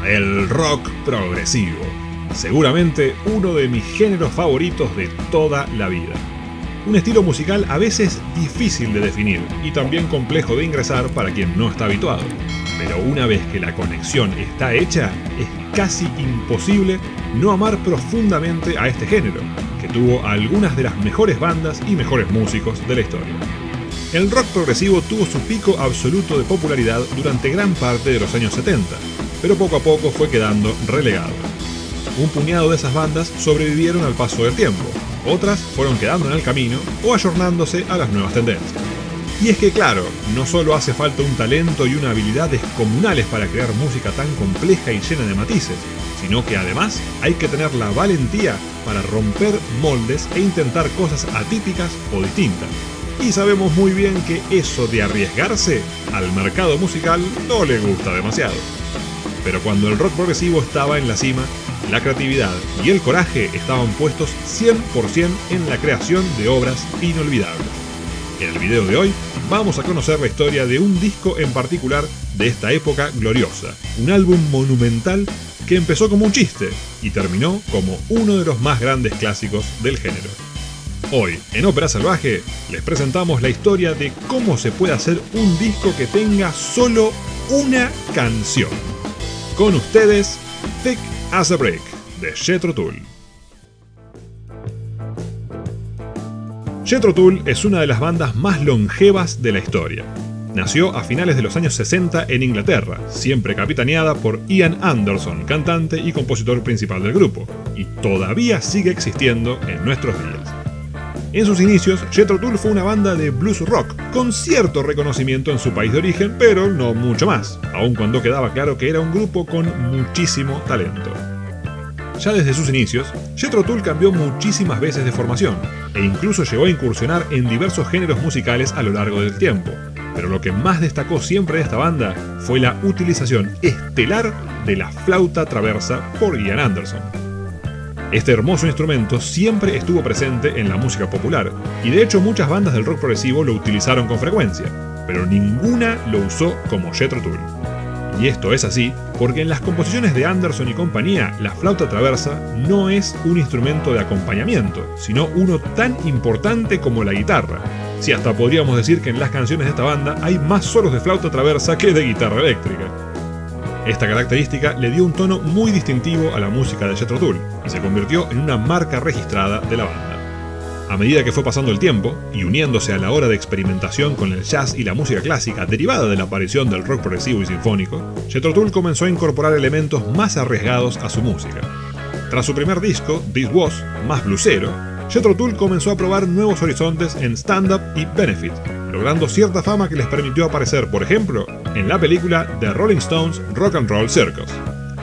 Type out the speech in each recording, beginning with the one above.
El rock progresivo. Seguramente uno de mis géneros favoritos de toda la vida. Un estilo musical a veces difícil de definir y también complejo de ingresar para quien no está habituado. Pero una vez que la conexión está hecha, es casi imposible no amar profundamente a este género, que tuvo a algunas de las mejores bandas y mejores músicos de la historia. El rock progresivo tuvo su pico absoluto de popularidad durante gran parte de los años 70, pero poco a poco fue quedando relegado. Un puñado de esas bandas sobrevivieron al paso del tiempo, otras fueron quedando en el camino o ayornándose a las nuevas tendencias. Y es que claro, no solo hace falta un talento y una habilidad descomunales para crear música tan compleja y llena de matices, sino que además hay que tener la valentía para romper moldes e intentar cosas atípicas o distintas. Y sabemos muy bien que eso de arriesgarse al mercado musical no le gusta demasiado. Pero cuando el rock progresivo estaba en la cima, la creatividad y el coraje estaban puestos 100% en la creación de obras inolvidables. En el video de hoy vamos a conocer la historia de un disco en particular de esta época gloriosa, un álbum monumental que empezó como un chiste y terminó como uno de los más grandes clásicos del género. Hoy, en Ópera Salvaje, les presentamos la historia de cómo se puede hacer un disco que tenga solo una canción. Con ustedes, Thick as a Brick, de Jethro Tull. Jethro Tull es una de las bandas más longevas de la historia. Nació a finales de los años 60 en Inglaterra, siempre capitaneada por Ian Anderson, cantante y compositor principal del grupo, y todavía sigue existiendo en nuestros días. En sus inicios, Jethro Tull fue una banda de blues rock, con cierto reconocimiento en su país de origen, pero no mucho más, aun cuando quedaba claro que era un grupo con muchísimo talento. Ya desde sus inicios, Jethro Tull cambió muchísimas veces de formación, e incluso llegó a incursionar en diversos géneros musicales a lo largo del tiempo, pero lo que más destacó siempre de esta banda fue la utilización estelar de la flauta traversa por Ian Anderson. Este hermoso instrumento siempre estuvo presente en la música popular, y de hecho muchas bandas del rock progresivo lo utilizaron con frecuencia, pero ninguna lo usó como Jethro Tull. Y esto es así porque en las composiciones de Anderson y compañía, la flauta traversa no es un instrumento de acompañamiento, sino uno tan importante como la guitarra. Si hasta podríamos decir que en las canciones de esta banda hay más solos de flauta traversa que de guitarra eléctrica. Esta característica le dio un tono muy distintivo a la música de Jethro Tull y se convirtió en una marca registrada de la banda. A medida que fue pasando el tiempo, y uniéndose a la hora de experimentación con el jazz y la música clásica derivada de la aparición del rock progresivo y sinfónico, Jethro Tull comenzó a incorporar elementos más arriesgados a su música. Tras su primer disco, This Was, más bluesero, Jethro Tull comenzó a probar nuevos horizontes en stand-up y benefit, logrando cierta fama que les permitió aparecer, por ejemplo, en la película The Rolling Stones Rock and Roll Circus,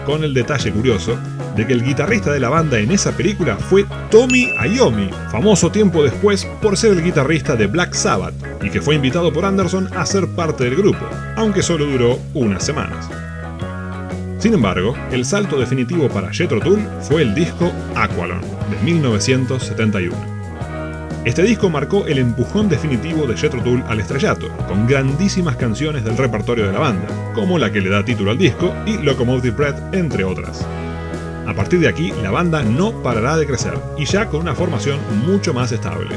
con el detalle curioso de que el guitarrista de la banda en esa película fue Tommy Iommi, famoso tiempo después por ser el guitarrista de Black Sabbath, y que fue invitado por Anderson a ser parte del grupo, aunque solo duró unas semanas. Sin embargo, el salto definitivo para Jethro Tull fue el disco Aqualung, de 1971. Este disco marcó el empujón definitivo de Jethro Tull al estrellato, con grandísimas canciones del repertorio de la banda, como la que le da título al disco y Locomotive Breath, entre otras. A partir de aquí, la banda no parará de crecer, y ya con una formación mucho más estable.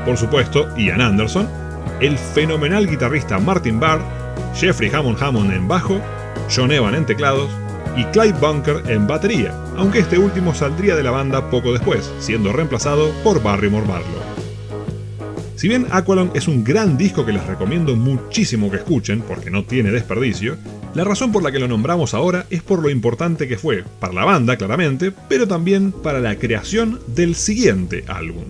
Por supuesto, Ian Anderson, el fenomenal guitarrista Martin Barre, Jeffrey Hammond en bajo, John Evan en teclados y Clyde Bunker en batería, aunque este último saldría de la banda poco después, siendo reemplazado por Barrymore Barlow. Si bien Aqualung es un gran disco que les recomiendo muchísimo que escuchen, porque no tiene desperdicio, la razón por la que lo nombramos ahora es por lo importante que fue, para la banda claramente, pero también para la creación del siguiente álbum.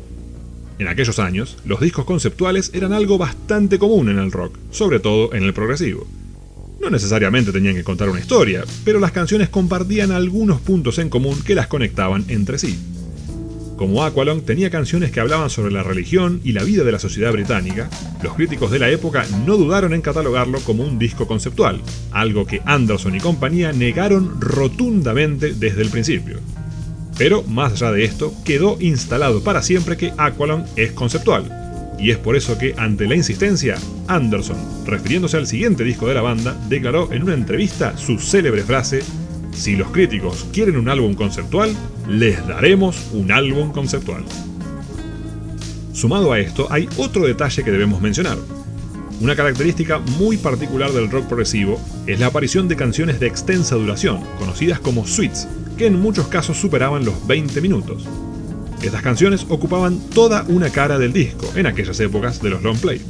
En aquellos años, los discos conceptuales eran algo bastante común en el rock, sobre todo en el progresivo. No necesariamente tenían que contar una historia, pero las canciones compartían algunos puntos en común que las conectaban entre sí. Como Aqualung tenía canciones que hablaban sobre la religión y la vida de la sociedad británica, los críticos de la época no dudaron en catalogarlo como un disco conceptual, algo que Anderson y compañía negaron rotundamente desde el principio. Pero, más allá de esto, quedó instalado para siempre que Aqualung es conceptual. Y es por eso que, ante la insistencia, Anderson, refiriéndose al siguiente disco de la banda, declaró en una entrevista su célebre frase: "Si los críticos quieren un álbum conceptual, les daremos un álbum conceptual". Sumado a esto, hay otro detalle que debemos mencionar. Una característica muy particular del rock progresivo es la aparición de canciones de extensa duración, conocidas como suites, que en muchos casos superaban los 20 minutos. Estas canciones ocupaban toda una cara del disco en aquellas épocas de los long play.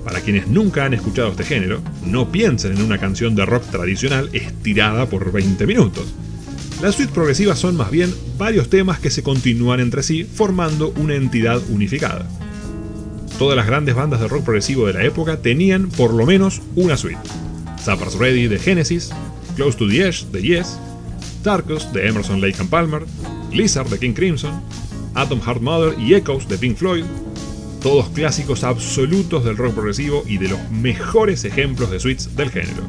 Para quienes nunca han escuchado este género, no piensen en una canción de rock tradicional estirada por 20 minutos. Las suites progresivas son más bien varios temas que se continúan entre sí formando una entidad unificada. Todas las grandes bandas de rock progresivo de la época tenían por lo menos una suite. Supper's Ready de Genesis, Close to the Edge de Yes, Tarkus de Emerson, Lake and Palmer, Blizzard de King Crimson, Atom Heart Mother y Echoes de Pink Floyd, todos clásicos absolutos del rock progresivo y de los mejores ejemplos de suites del género.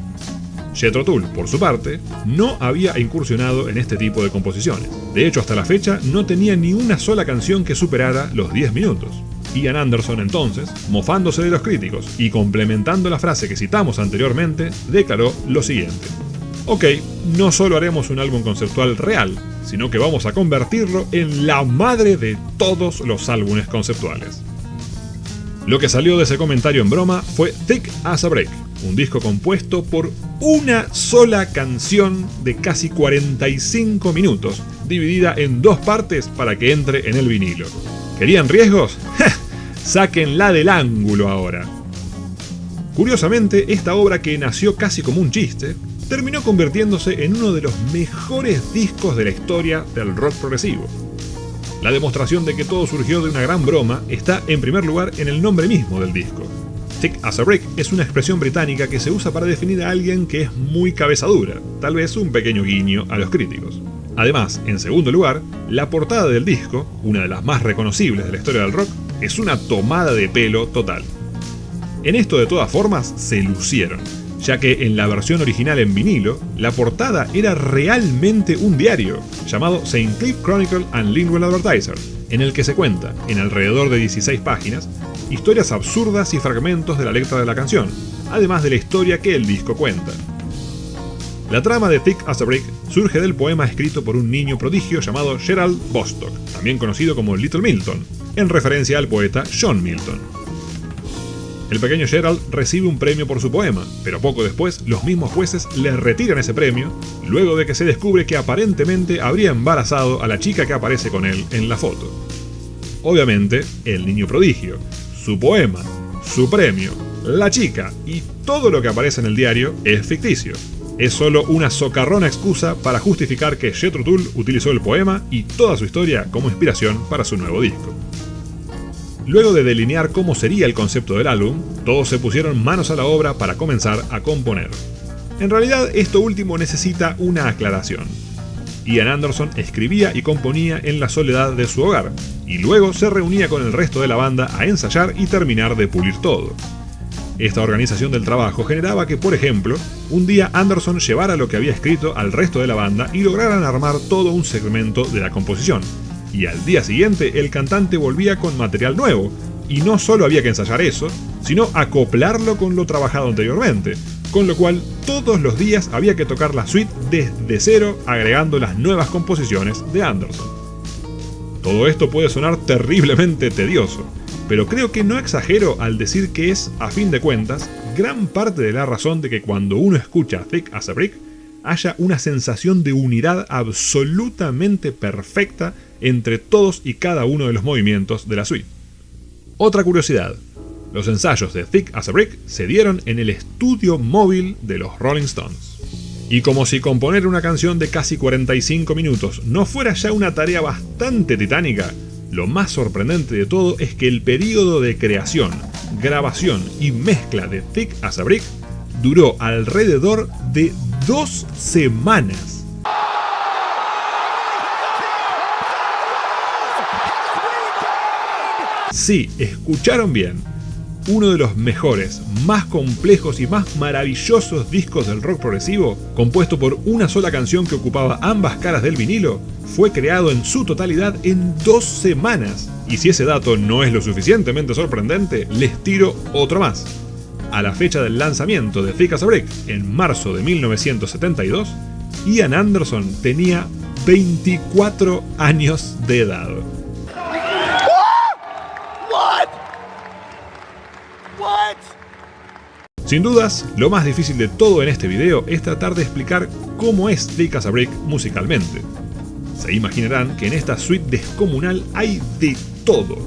Jethro Tull, por su parte, no había incursionado en este tipo de composiciones. De hecho, hasta la fecha no tenía ni una sola canción que superara los 10 minutos. Ian Anderson, entonces, mofándose de los críticos y complementando la frase que citamos anteriormente, declaró lo siguiente: "Ok, no solo haremos un álbum conceptual real, sino que vamos a convertirlo en la madre de todos los álbumes conceptuales". Lo que salió de ese comentario en broma fue Thick as a Brick, un disco compuesto por una sola canción de casi 45 minutos, dividida en dos partes para que entre en el vinilo. ¿Querían riesgos? ¡Sáquenla del ángulo ahora! Curiosamente, esta obra, que nació casi como un chiste, terminó convirtiéndose en uno de los mejores discos de la historia del rock progresivo. La demostración de que todo surgió de una gran broma está, en primer lugar, en el nombre mismo del disco. Thick as a Brick es una expresión británica que se usa para definir a alguien que es muy cabeza dura, tal vez un pequeño guiño a los críticos. Además, en segundo lugar, la portada del disco, una de las más reconocibles de la historia del rock, es una tomada de pelo total. En esto, de todas formas, se lucieron, ya que en la versión original en vinilo, la portada era realmente un diario, llamado St. Cleeve Chronicle and Linwell Advertiser, en el que se cuenta, en alrededor de 16 páginas, historias absurdas y fragmentos de la letra de la canción, además de la historia que el disco cuenta. La trama de Thick as a Brick surge del poema escrito por un niño prodigio llamado Gerald Bostock, también conocido como Little Milton, en referencia al poeta John Milton. El pequeño Gerald recibe un premio por su poema, pero poco después los mismos jueces le retiran ese premio, luego de que se descubre que aparentemente habría embarazado a la chica que aparece con él en la foto. Obviamente, el niño prodigio, su poema, su premio, la chica y todo lo que aparece en el diario es ficticio. Es solo una socarrona excusa para justificar que Jethro Tull utilizó el poema y toda su historia como inspiración para su nuevo disco. Luego de delinear cómo sería el concepto del álbum, todos se pusieron manos a la obra para comenzar a componer. En realidad, esto último necesita una aclaración. Ian Anderson escribía y componía en la soledad de su hogar, y luego se reunía con el resto de la banda a ensayar y terminar de pulir todo. Esta organización del trabajo generaba que, por ejemplo, un día Anderson llevara lo que había escrito al resto de la banda y lograran armar todo un segmento de la composición, y al día siguiente el cantante volvía con material nuevo, y no solo había que ensayar eso, sino acoplarlo con lo trabajado anteriormente, con lo cual todos los días había que tocar la suite desde cero, agregando las nuevas composiciones de Anderson. Todo esto puede sonar terriblemente tedioso, pero creo que no exagero al decir que es, a fin de cuentas, gran parte de la razón de que cuando uno escucha Thick as a Brick haya una sensación de unidad absolutamente perfecta entre todos y cada uno de los movimientos de la suite. Otra curiosidad: los ensayos de Thick as a Brick se dieron en el estudio móvil de los Rolling Stones. Y como si componer una canción de casi 45 minutos no fuera ya una tarea bastante titánica, lo más sorprendente de todo es que el periodo de creación, grabación y mezcla de Thick as a Brick duró alrededor de 2 semanas. Sí, escucharon bien. uno de los mejores, más complejos y más maravillosos discos del rock progresivo, compuesto por una sola canción que ocupaba ambas caras del vinilo, fue creado en su totalidad en 2 semanas. Y si ese dato no es lo suficientemente sorprendente, les tiro otro más. A la fecha del lanzamiento de Thick as a Brick, en marzo de 1972, Ian Anderson tenía 24 años de edad. Sin dudas, lo más difícil de todo en este video es tratar de explicar cómo es Thick as a Brick musicalmente. Se imaginarán que en esta suite descomunal hay de todo,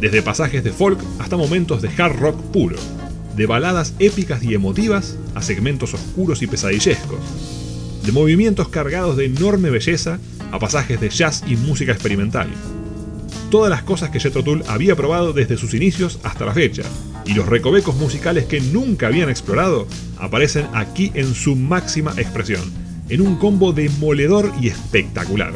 desde pasajes de folk hasta momentos de hard rock puro, de baladas épicas y emotivas a segmentos oscuros y pesadillescos, de movimientos cargados de enorme belleza a pasajes de jazz y música experimental. Todas las cosas que Jethro Tull había probado desde sus inicios hasta la fecha, y los recovecos musicales que nunca habían explorado aparecen aquí en su máxima expresión, en un combo demoledor y espectacular.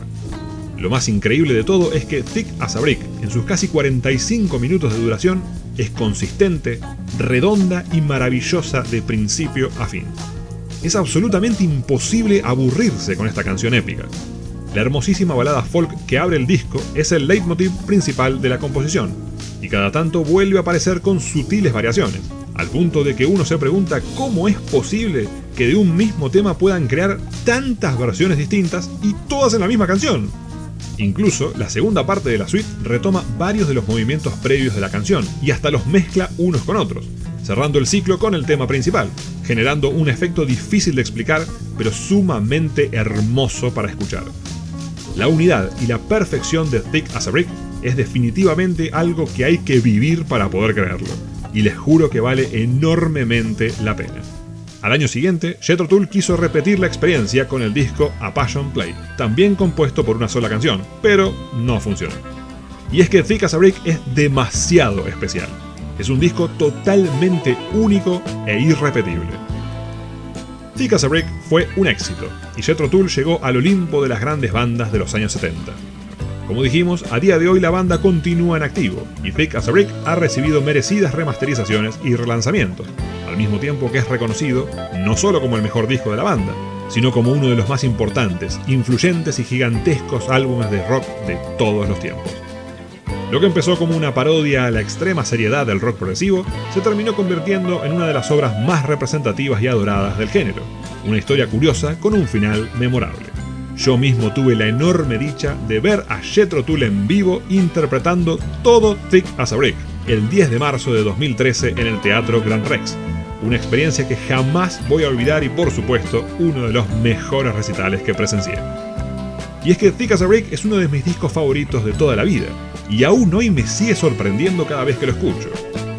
Lo más increíble de todo es que Thick as a Brick, en sus casi 45 minutos de duración, es consistente, redonda y maravillosa de principio a fin. Es absolutamente imposible aburrirse con esta canción épica. La hermosísima balada folk que abre el disco es el leitmotiv principal de la composición, y cada tanto vuelve a aparecer con sutiles variaciones, al punto de que uno se pregunta cómo es posible que de un mismo tema puedan crear tantas versiones distintas y todas en la misma canción. Incluso, la segunda parte de la suite retoma varios de los movimientos previos de la canción y hasta los mezcla unos con otros, cerrando el ciclo con el tema principal, generando un efecto difícil de explicar, pero sumamente hermoso para escuchar. La unidad y la perfección de Thick as a Brick es definitivamente algo que hay que vivir para poder creerlo, y les juro que vale enormemente la pena. Al año siguiente, Jethro Tull quiso repetir la experiencia con el disco A Passion Play, también compuesto por una sola canción, pero no funcionó. Y es que Thick as a Brick es demasiado especial. Es un disco totalmente único e irrepetible. Thick as a Brick fue un éxito, y Jethro Tull llegó al Olimpo de las grandes bandas de los años 70. Como dijimos, a día de hoy la banda continúa en activo, y Thick as a Brick ha recibido merecidas remasterizaciones y relanzamientos, al mismo tiempo que es reconocido no solo como el mejor disco de la banda, sino como uno de los más importantes, influyentes y gigantescos álbumes de rock de todos los tiempos. Lo que empezó como una parodia a la extrema seriedad del rock progresivo, se terminó convirtiendo en una de las obras más representativas y adoradas del género, una historia curiosa con un final memorable. Yo mismo tuve la enorme dicha de ver a Jethro Tull en vivo interpretando todo Thick as a Brick, el 10 de marzo de 2013 en el Teatro Gran Rex, una experiencia que jamás voy a olvidar y por supuesto uno de los mejores recitales que presencié. Y es que Thick as a Brick es uno de mis discos favoritos de toda la vida, y aún hoy me sigue sorprendiendo cada vez que lo escucho.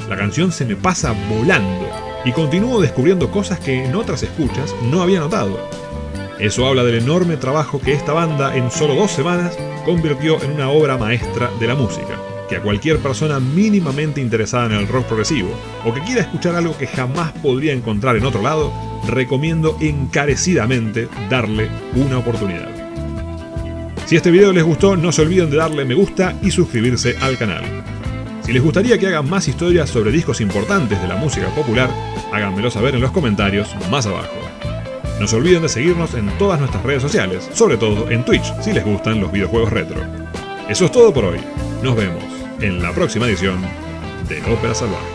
La canción se me pasa volando, y continúo descubriendo cosas que en otras escuchas no había notado. Eso habla del enorme trabajo que esta banda en solo 2 semanas convirtió en una obra maestra de la música, que a cualquier persona mínimamente interesada en el rock progresivo, o que quiera escuchar algo que jamás podría encontrar en otro lado, recomiendo encarecidamente darle una oportunidad. Si este video les gustó, no se olviden de darle me gusta y suscribirse al canal. Si les gustaría que haga más historias sobre discos importantes de la música popular, háganmelo saber en los comentarios más abajo. No se olviden de seguirnos en todas nuestras redes sociales, sobre todo en Twitch, si les gustan los videojuegos retro. Eso es todo por hoy. Nos vemos en la próxima edición de Ópera Salvaje.